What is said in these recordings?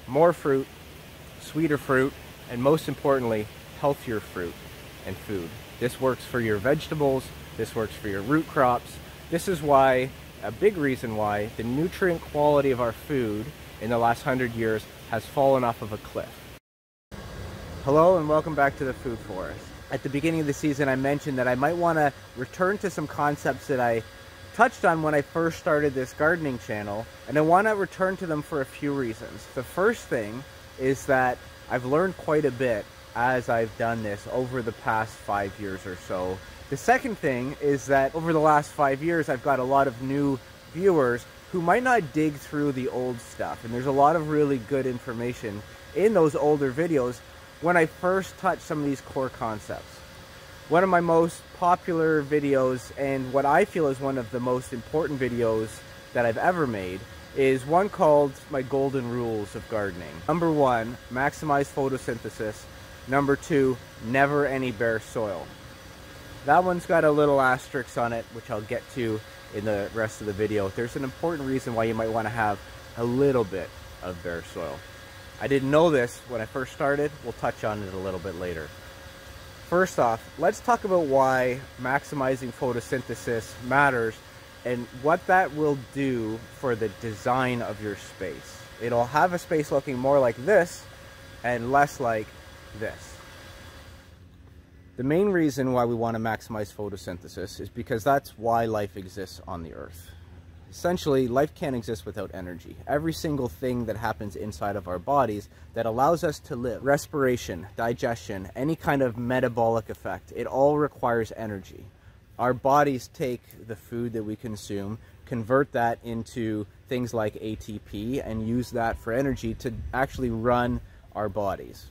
more fruit, sweeter fruit, and most importantly, healthier fruit and food. This works for your vegetables, this works for your root crops. This is why, a big reason why, the nutrient quality of our food in the last 100 years has fallen off of a cliff. Hello and welcome back to the Food Forest. At the beginning of the season I mentioned that I might want to return to some concepts that I touched on when I first started this gardening channel, and I want to return to them for a few reasons. The first thing is that I've learned quite a bit as I've done this over the past 5 years or so. The second thing is that over the last 5 years I've got a lot of new viewers who might not dig through the old stuff, and there's a lot of really good information in those older videos when I first touched some of these core concepts. One of my most popular videos, and what I feel is one of the most important videos that I've ever made, is one called My Golden Rules of Gardening. Number 1, maximize photosynthesis. Number 2, never any bare soil. That one's got a little asterisk on it, which I'll get to in the rest of the video. There's an important reason why you might want to have a little bit of bare soil. I didn't know this when I first started. We'll touch on it a little bit later. First off, let's talk about why maximizing photosynthesis matters and what that will do for the design of your space. It'll have a space looking more like this and less like this. The main reason why we want to maximize photosynthesis is because that's why life exists on the earth. Essentially, life can't exist without energy. Every single thing that happens inside of our bodies that allows us to live, respiration, digestion, any kind of metabolic effect, it all requires energy. Our bodies take the food that we consume, convert that into things like ATP, and use that for energy to actually run our bodies.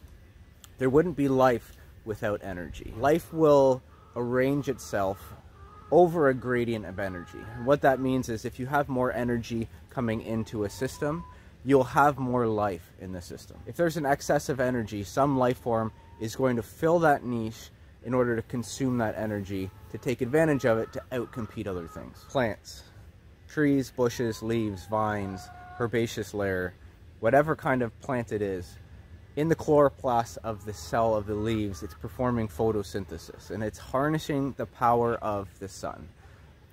There wouldn't be life without energy. Life will arrange itself over a gradient of energy. And what that means is if you have more energy coming into a system, you'll have more life in the system. If there's an excess of energy, some life form is going to fill that niche in order to consume that energy, to take advantage of it, to outcompete other things. Plants, trees, bushes, leaves, vines, herbaceous layer, whatever kind of plant it is, in the chloroplast of the cell of the leaves, it's performing photosynthesis, and it's harnessing the power of the sun.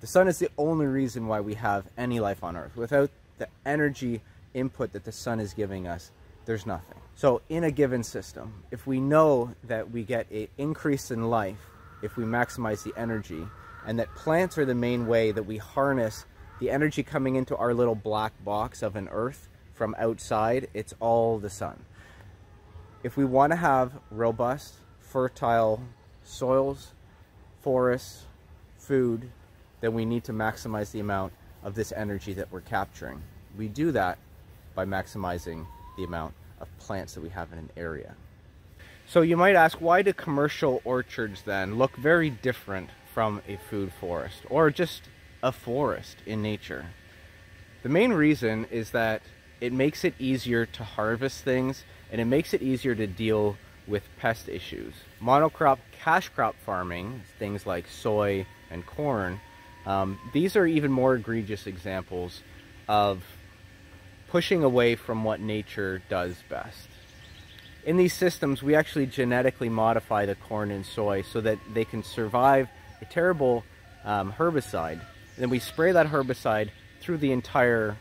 The sun is the only reason why we have any life on Earth. Without the energy input that the sun is giving us, there's nothing. So in a given system, if we know that we get an increase in life if we maximize the energy, and that plants are the main way that we harness the energy coming into our little black box of an Earth from outside, it's all the sun. If we want to have robust, fertile soils, forests, food, then we need to maximize the amount of this energy that we're capturing. We do that by maximizing the amount of plants that we have in an area. So you might ask, why do commercial orchards then look very different from a food forest or just a forest in nature? The main reason is that it makes it easier to harvest things, and it makes it easier to deal with pest issues. Monocrop cash crop farming, things like soy and corn, these are even more egregious examples of pushing away from what nature does best. In these systems, we actually genetically modify the corn and soy so that they can survive a terrible herbicide. And then we spray that herbicide through the entire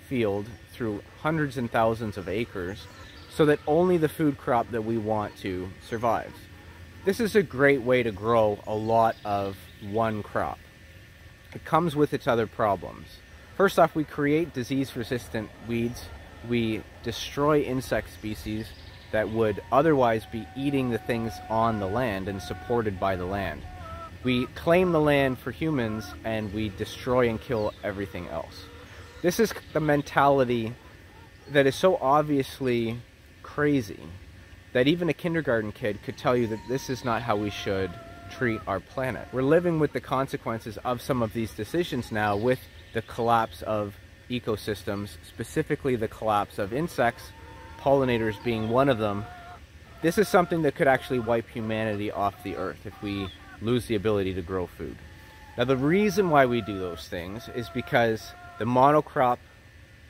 field, through hundreds and thousands of acres, so that only the food crop that we want to survives. This is a great way to grow a lot of one crop. It comes with its other problems. First off, we create disease-resistant weeds. We destroy insect species that would otherwise be eating the things on the land and supported by the land. We claim the land for humans, and we destroy and kill everything else. This is the mentality that is so obviously crazy that even a kindergarten kid could tell you that this is not how we should treat our planet. We're living with the consequences of some of these decisions now, with the collapse of ecosystems, specifically the collapse of insects, pollinators being one of them. This is something that could actually wipe humanity off the earth if we lose the ability to grow food. Now, the reason why we do those things is because the monocrop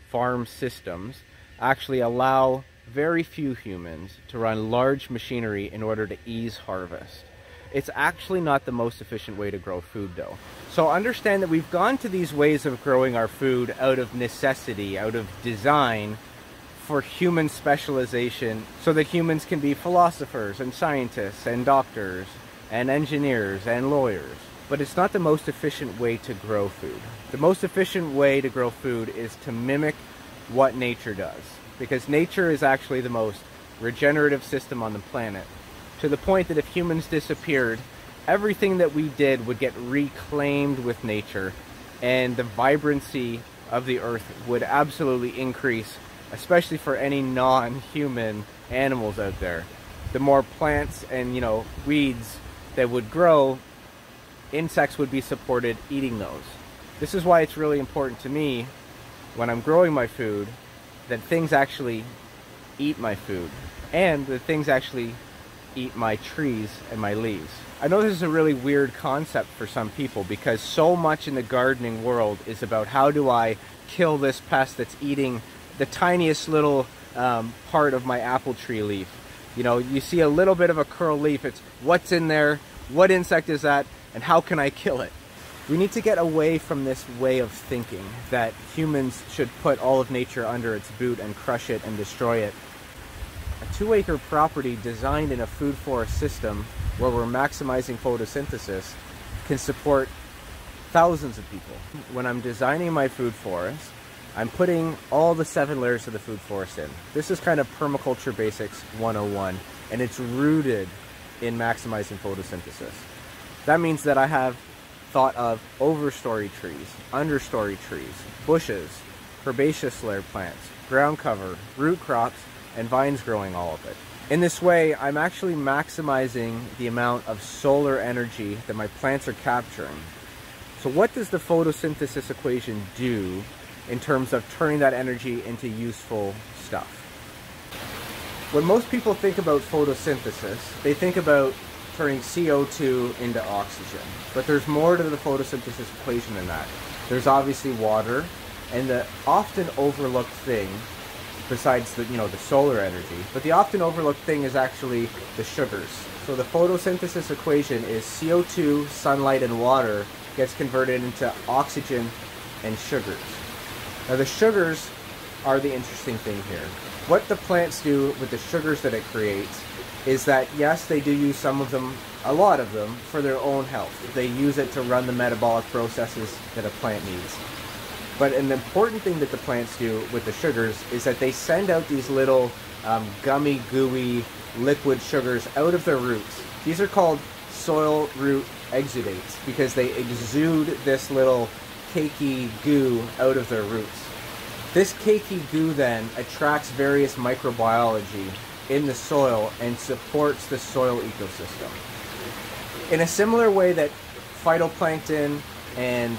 farm systems actually allow very few humans to run large machinery in order to ease harvest. It's actually not the most efficient way to grow food though. So understand that we've gone to these ways of growing our food out of necessity, out of design, for human specialization, so that humans can be philosophers and scientists and doctors and engineers and lawyers. But it's not the most efficient way to grow food. The most efficient way to grow food is to mimic what nature does, because nature is actually the most regenerative system on the planet, to the point that if humans disappeared, everything that we did would get reclaimed with nature, and the vibrancy of the earth would absolutely increase, especially for any non-human animals out there. The more plants and, weeds that would grow, insects would be supported eating those. This is why it's really important to me, when I'm growing my food, that things actually eat my food, and that things actually eat my trees and my leaves. I know this is a really weird concept for some people, because so much in the gardening world is about how do I kill this pest that's eating the tiniest little part of my apple tree leaf. You see a little bit of a curl leaf, it's what's in there, what insect is that, and how can I kill it? We need to get away from this way of thinking that humans should put all of nature under its boot and crush it and destroy it. A 2-acre property designed in a food forest system where we're maximizing photosynthesis can support thousands of people. When I'm designing my food forest, I'm putting all the 7 layers of the food forest in. This is kind of Permaculture Basics 101, and it's rooted in maximizing photosynthesis. That means that I have thought of overstory trees, understory trees, bushes, herbaceous layer plants, ground cover, root crops, and vines growing all of it. In this way, I'm actually maximizing the amount of solar energy that my plants are capturing. So what does the photosynthesis equation do in terms of turning that energy into useful stuff? When most people think about photosynthesis, they think about turning CO2 into oxygen. But there's more to the photosynthesis equation than that. There's obviously water, and the often overlooked thing, besides the solar energy, but the often overlooked thing is actually the sugars. So the photosynthesis equation is CO2, sunlight, and water gets converted into oxygen and sugars. Now the sugars are the interesting thing here. What the plants do with the sugars that it creates is that, yes, they do use some of them, a lot of them, for their own health. They use it to run the metabolic processes that a plant needs. But an important thing that the plants do with the sugars is that they send out these little gummy, gooey, liquid sugars out of their roots. These are called soil root exudates because they exude this little cakey goo out of their roots. This cakey goo then attracts various microbiology in the soil and supports the soil ecosystem. In a similar way that phytoplankton and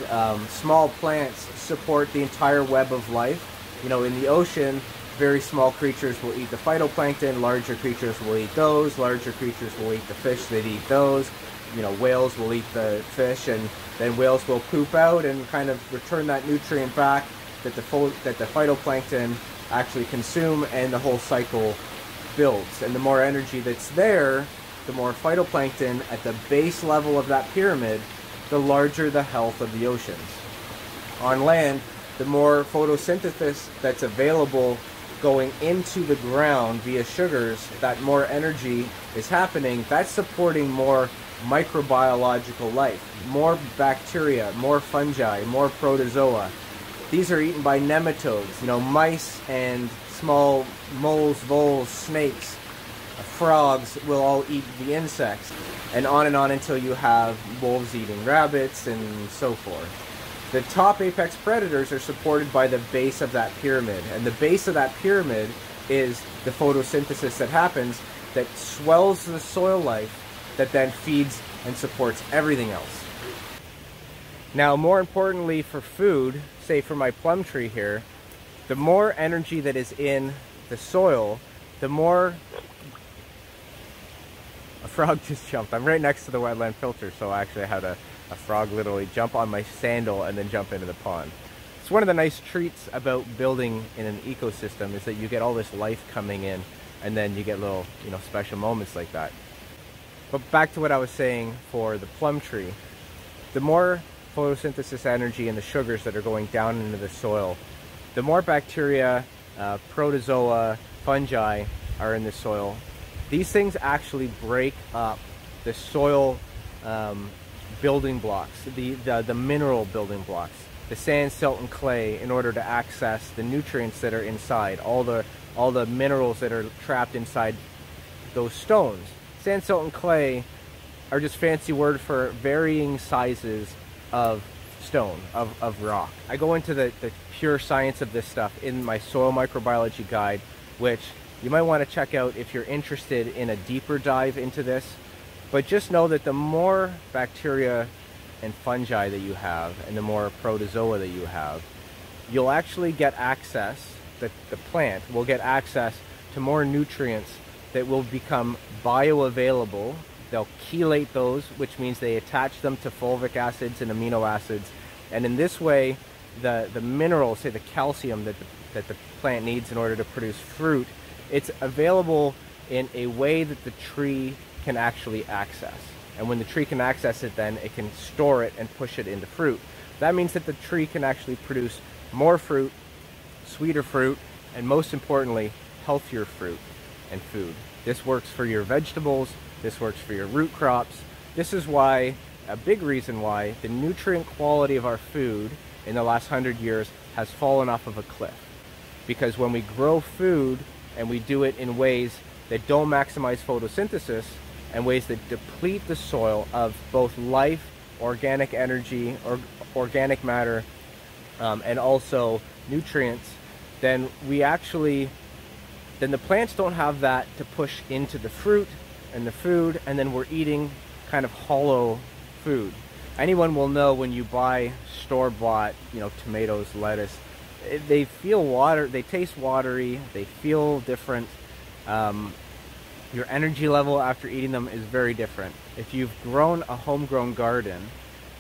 small plants support the entire web of life, in the ocean, very small creatures will eat the phytoplankton, larger creatures will eat those, larger creatures will eat the fish that eat those. Whales will eat the fish, and then whales will poop out and kind of return that nutrient back that the phytoplankton actually consume, and the whole cycle builds. And the more energy that's there, the more phytoplankton at the base level of that pyramid, the larger the health of the oceans. On land, the more photosynthesis that's available going into the ground via sugars, that more energy is happening. That's supporting more microbiological life, more bacteria, more fungi, more protozoa. These are eaten by nematodes, mice and small moles, voles, snakes, frogs will all eat the insects, and on until you have wolves eating rabbits and so forth. The top apex predators are supported by the base of that pyramid, and the base of that pyramid is the photosynthesis that happens that swells the soil life that then feeds and supports everything else. Now, more importantly for food, say for my plum tree here, the more energy that is in the soil, the more... A frog just jumped. I'm right next to the wetland filter, so actually I had a frog literally jump on my sandal and then jump into the pond. It's one of the nice treats about building in an ecosystem is that you get all this life coming in, and then you get little, special moments like that. But back to what I was saying for the plum tree, the more photosynthesis energy and the sugars that are going down into the soil, the more bacteria, protozoa, fungi are in the soil. These things actually break up the soil building blocks, the mineral building blocks, the sand, silt, and clay, in order to access the nutrients that are inside, all the minerals that are trapped inside those stones. Sand, silt, and clay are just fancy word for varying sizes of stone, of rock. I go into the pure science of this stuff in my soil microbiology guide, which you might want to check out if you're interested in a deeper dive into this. But just know that the more bacteria and fungi that you have, and the more protozoa that you have, you'll actually get access, the plant will get access to more nutrients that will become bioavailable. They'll chelate those, which means they attach them to fulvic acids and amino acids. And in this way, the minerals, say the calcium that the plant needs in order to produce fruit, it's available in a way that the tree can actually access. And when the tree can access it, then it can store it and push it into fruit. That means that the tree can actually produce more fruit, sweeter fruit, and most importantly, healthier fruit and food. This works for your vegetables, this works for your root crops. This is why, a big reason why, the nutrient quality of our food in the last 100 years has fallen off of a cliff. Because when we grow food and we do it in ways that don't maximize photosynthesis, and ways that deplete the soil of both life, organic energy, or organic matter, and also nutrients, then the plants don't have that to push into the fruit and the food, and then we're eating kind of hollow food. Anyone will know when you buy store-bought, tomatoes, lettuce, they taste watery, they feel different. Your energy level after eating them is very different. If you've grown a homegrown garden,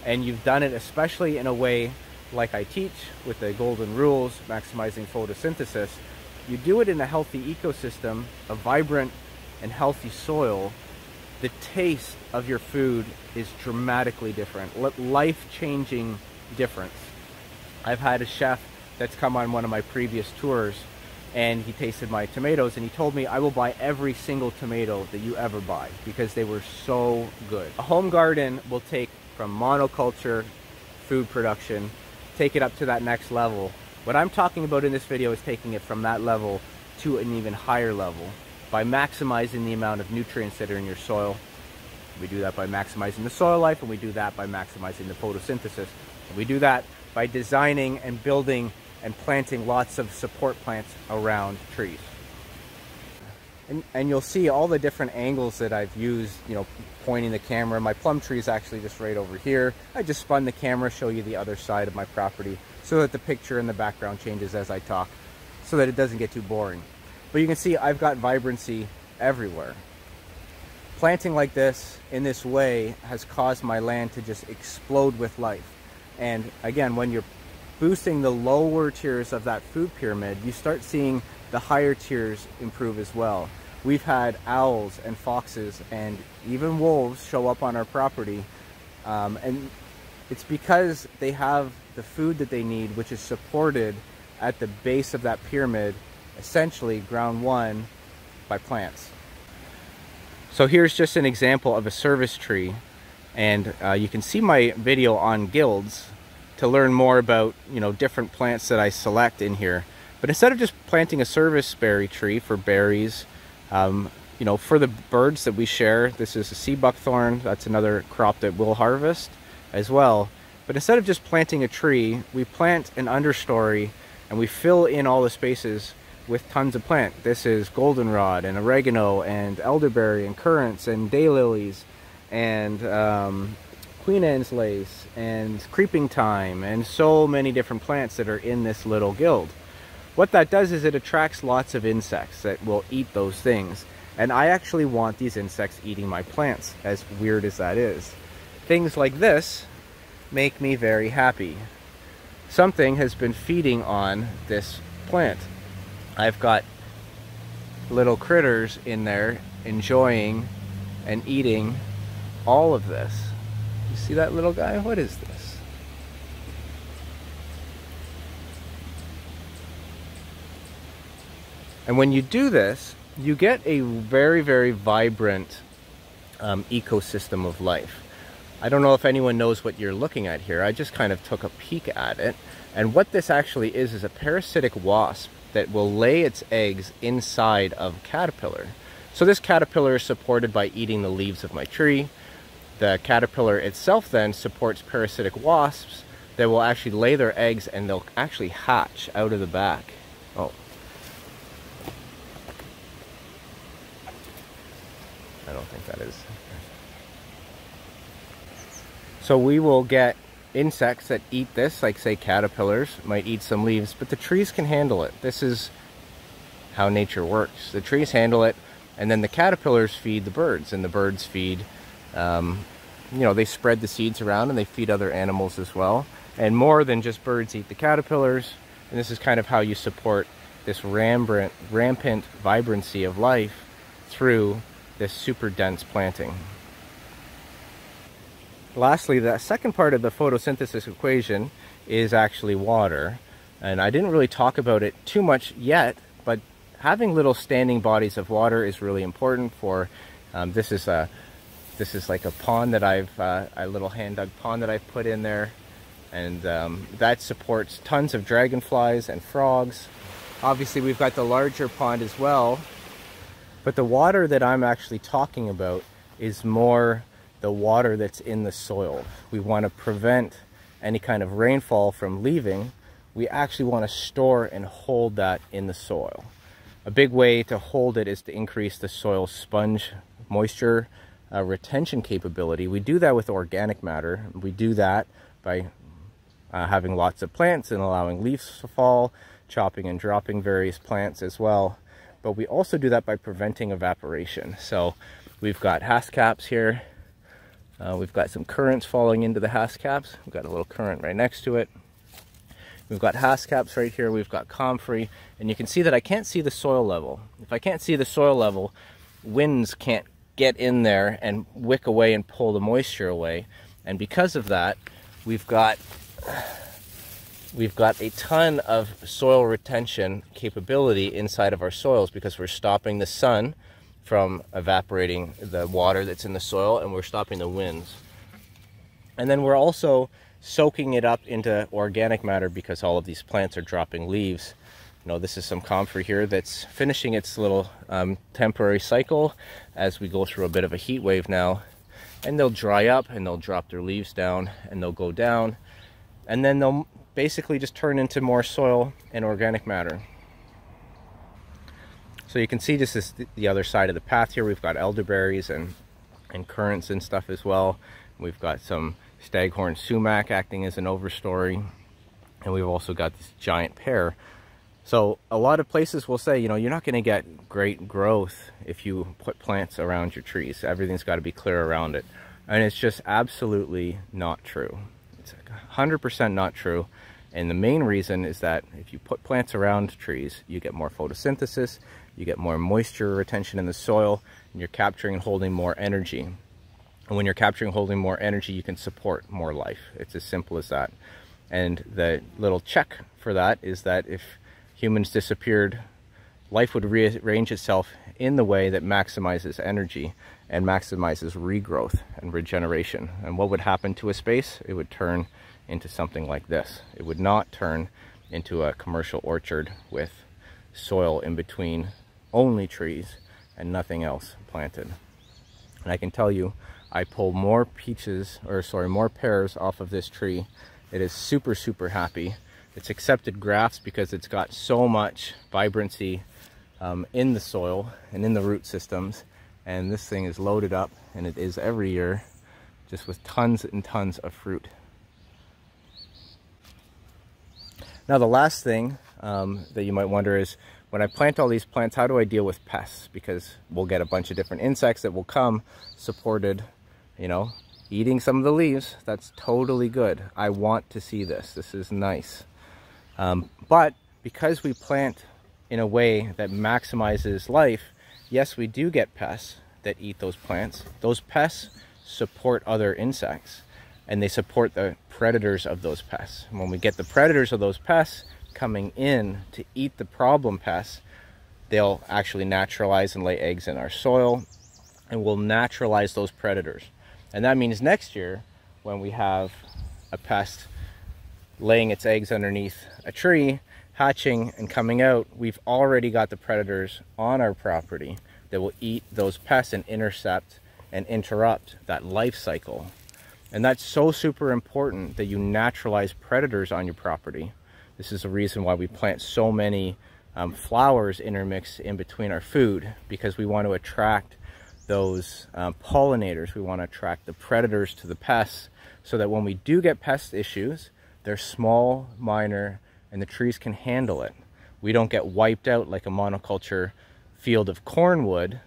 and you've done it especially in a way like I teach with the golden rules, maximizing photosynthesis, you do it in a healthy ecosystem, a vibrant and healthy soil, the taste of your food is dramatically different, life-changing difference. I've had a chef that's come on one of my previous tours, and he tasted my tomatoes, and he told me, I will buy every single tomato that you ever buy because they were so good. A home garden will take from monoculture food production, take it up to that next level. What I'm talking about in this video is taking it from that level to an even higher level by maximizing the amount of nutrients that are in your soil. We do that by maximizing the soil life, and we do that by maximizing the photosynthesis. And we do that by designing and building and planting lots of support plants around trees. And you'll see all the different angles that I've used, pointing the camera. My plum tree is actually just right over here. I just spun the camera, show you the other side of my property so that the picture in the background changes as I talk, so that it doesn't get too boring. But you can see I've got vibrancy everywhere. Planting like this, in this way, has caused my land to just explode with life. And again, when you're boosting the lower tiers of that food pyramid, you start seeing the higher tiers improve as well. We've had owls and foxes and even wolves show up on our property, and it's because they have the food that they need, which is supported at the base of that pyramid, essentially ground one, by plants. So here's just an example of a service tree, and you can see my video on guilds to learn more about different plants that I select in here. But instead of just planting a service berry tree for berries, for the birds that we share, this is a sea buckthorn. That's another crop that we'll harvest as well. But instead of just planting a tree, we plant an understory and we fill in all the spaces with tons of plant. This is goldenrod and oregano and elderberry and currants and daylilies and Queen Anne's lace and creeping thyme and so many different plants that are in this little guild. What that does is it attracts lots of insects that will eat those things. And I actually want these insects eating my plants, as weird as that is. Things like this make me very happy. something has been feeding on this plant. I've got little critters in there enjoying and eating all of this. You see that little guy? What is this? And when you do this, you get a very, very vibrant ecosystem of life. I don't know if anyone knows what you're looking at here. I just kind of took a peek at it. And what this actually is a parasitic wasp that will lay its eggs inside of a caterpillar. So this caterpillar is supported by eating the leaves of my tree. The caterpillar itself then supports parasitic wasps that will actually lay their eggs, and they'll actually hatch out of the back. Oh. I don't think that is. So we will get insects that eat this, like say caterpillars might eat some leaves, but the trees can handle it. This is how nature works. The trees handle it, and then the caterpillars feed the birds, and the birds feed, you know, they spread the seeds around and they feed other animals as well. And more than just birds eat the caterpillars, and this is kind of how you support this rampant vibrancy of life through this super dense planting. Lastly, the second part of the photosynthesis equation is actually water. And I didn't really talk about it too much yet, but having little standing bodies of water is really important for, this is like a pond that a little hand-dug pond that I've put in there. And that supports tons of dragonflies and frogs. Obviously, we've got the larger pond as well. But the water that I'm actually talking about is more the water that's in the soil. We want to prevent any kind of rainfall from leaving. We actually want to store and hold that in the soil. A big way to hold it is to increase the soil sponge moisture retention capability. We do that with organic matter. We do that by having lots of plants and allowing leaves to fall, chopping and dropping various plants as well. But we also do that by preventing evaporation. So we've got hast caps here. We've got some currents falling into the hast caps. We've got a little current right next to it. We've got hast caps right here. We've got comfrey. And you can see that I can't see the soil level. If I can't see the soil level, winds can't get in there and wick away and pull the moisture away. And because of that, we've got a ton of soil retention capability inside of our soils because we're stopping the sun from evaporating the water that's in the soil, and we're stopping the winds. And then we're also soaking it up into organic matter because all of these plants are dropping leaves. You know, this is some comfrey here that's finishing its little temporary cycle as we go through a bit of a heat wave now. And they'll dry up and they'll drop their leaves down and they'll go down. And then they'll basically just turn into more soil and organic matter. So you can see this is the other side of the path here. We've got elderberries and currants and stuff as well. We've got some staghorn sumac acting as an overstory. And we've also got this giant pear. So a lot of places will say, you know, you're not going to get great growth if you put plants around your trees. Everything's got to be clear around it. And it's just absolutely not true. It's 100% not true. And the main reason is that if you put plants around trees, you get more photosynthesis, you get more moisture retention in the soil, and you're capturing and holding more energy. And when you're capturing and holding more energy, you can support more life. It's as simple as that. And the little check for that is that if humans disappeared, life would rearrange itself in the way that maximizes energy and maximizes regrowth and regeneration. And what would happen to a space? It would turn into something like this. It would not turn into a commercial orchard with soil in between only trees and nothing else planted. And I can tell you, I pull more pears off of this tree. It is super, super happy. It's accepted grafts because it's got so much vibrancy in the soil and in the root systems. And this thing is loaded up, and it is every year, just with tons and tons of fruit. Now the last thing that you might wonder is, when I plant all these plants, how do I deal with pests? Because we'll get a bunch of different insects that will come supported, you know, eating some of the leaves. That's totally good. I want to see this. This is nice. But because we plant in a way that maximizes life, yes, we do get pests that eat those plants. Those pests support other insects, and they support the predators of those pests. And when we get the predators of those pests coming in to eat the problem pests, they'll actually naturalize and lay eggs in our soil, and we'll naturalize those predators. And that means next year, when we have a pest laying its eggs underneath a tree, hatching and coming out, we've already got the predators on our property that will eat those pests and intercept and interrupt that life cycle. And that's so super important that you naturalize predators on your property. This is the reason why we plant so many flowers intermixed in between our food, because we want to attract those pollinators. We want to attract the predators to the pests, so that when we do get pest issues, they're small, minor, and the trees can handle it. We don't get wiped out like a monoculture field of corn would,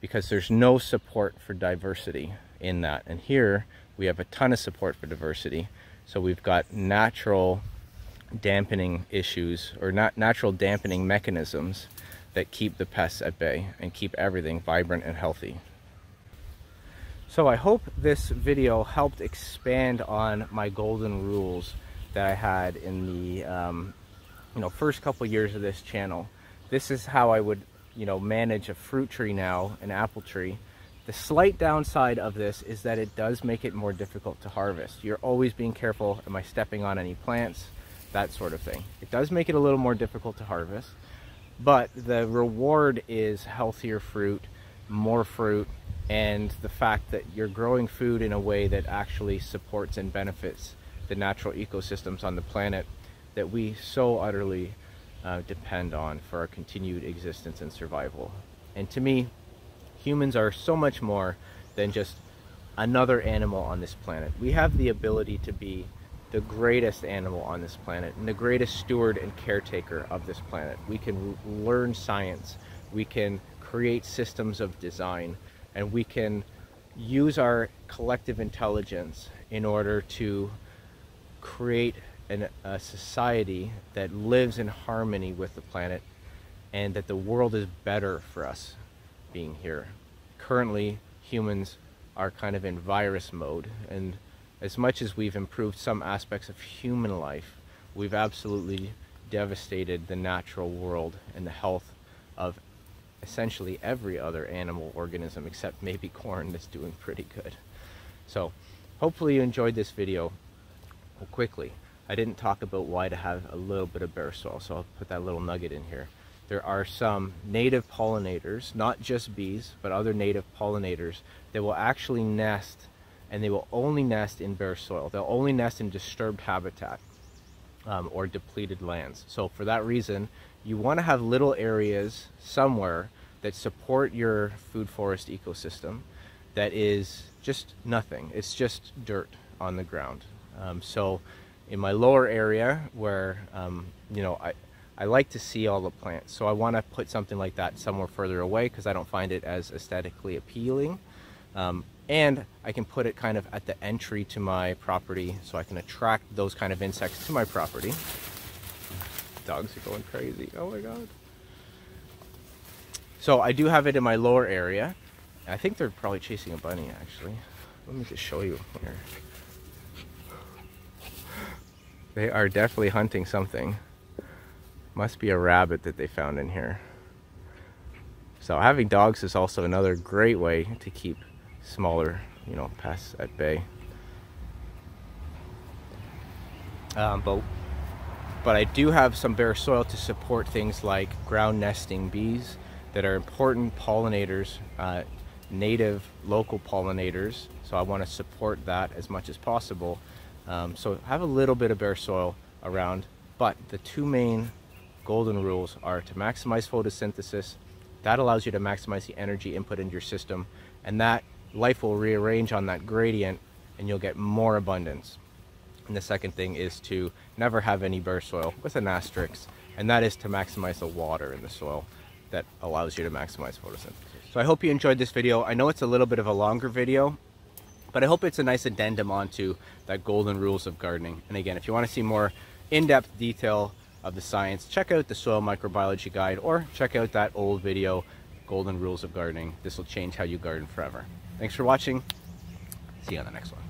because there's no support for diversity in that. And here we have a ton of support for diversity. So we've got natural dampening issues, or natural dampening mechanisms that keep the pests at bay and keep everything vibrant and healthy. So I hope this video helped expand on my golden rules that I had in the first couple years of this channel. This is how I would manage a fruit tree now, an apple tree. The slight downside of this is that it does make it more difficult to harvest. You're always being careful, am I stepping on any plants, that sort of thing. It does make it a little more difficult to harvest, but the reward is healthier fruit, more fruit, and the fact that you're growing food in a way that actually supports and benefits the natural ecosystems on the planet that we so utterly depend on for our continued existence and survival. And to me, humans are so much more than just another animal on this planet. We have the ability to be the greatest animal on this planet and the greatest steward and caretaker of this planet. We can learn science, we can create systems of design, and we can use our collective intelligence in order to create a society that lives in harmony with the planet, and that the world is better for us being here. Currently, humans are kind of in virus mode, and as much as we've improved some aspects of human life, we've absolutely devastated the natural world and the health of essentially every other animal organism, except maybe corn that's doing pretty good. So hopefully you enjoyed this video. Well, quickly, I didn't talk about why to have a little bit of bare soil, so I'll put that little nugget in here. There are some native pollinators, not just bees, but other native pollinators that will actually nest, and they will only nest in bare soil. They'll only nest in disturbed habitat or depleted lands. So for that reason, you want to have little areas somewhere that support your food forest ecosystem that is just nothing. It's just dirt on the ground. So in my lower area where, I like to see all the plants. So I want to put something like that somewhere further away because I don't find it as aesthetically appealing. And I can put it kind of at the entry to my property so I can attract those kind of insects to my property. Dogs are going crazy. Oh my God. So I do have it in my lower area. I think they're probably chasing a bunny actually. Let me just show you here. They are definitely hunting something. Must be a rabbit that they found in here. So having dogs is also another great way to keep smaller, pests at bay. But I do have some bare soil to support things like ground nesting bees that are important pollinators, native local pollinators. So I want to support that as much as possible. So have a little bit of bare soil around, but the two main golden rules are to maximize photosynthesis. That allows you to maximize the energy input into your system, and that life will rearrange on that gradient and you'll get more abundance. And the second thing is to never have any bare soil with an asterisk, and that is to maximize the water in the soil that allows you to maximize photosynthesis. So I hope you enjoyed this video. I know it's a little bit of a longer video, But I hope it's a nice addendum onto that golden rules of gardening. And again, if you want to see more in-depth detail of the science, check out the soil microbiology guide or check out that old video, Golden Rules of Gardening. This will change how you garden forever. Thanks for watching. See you on the next one.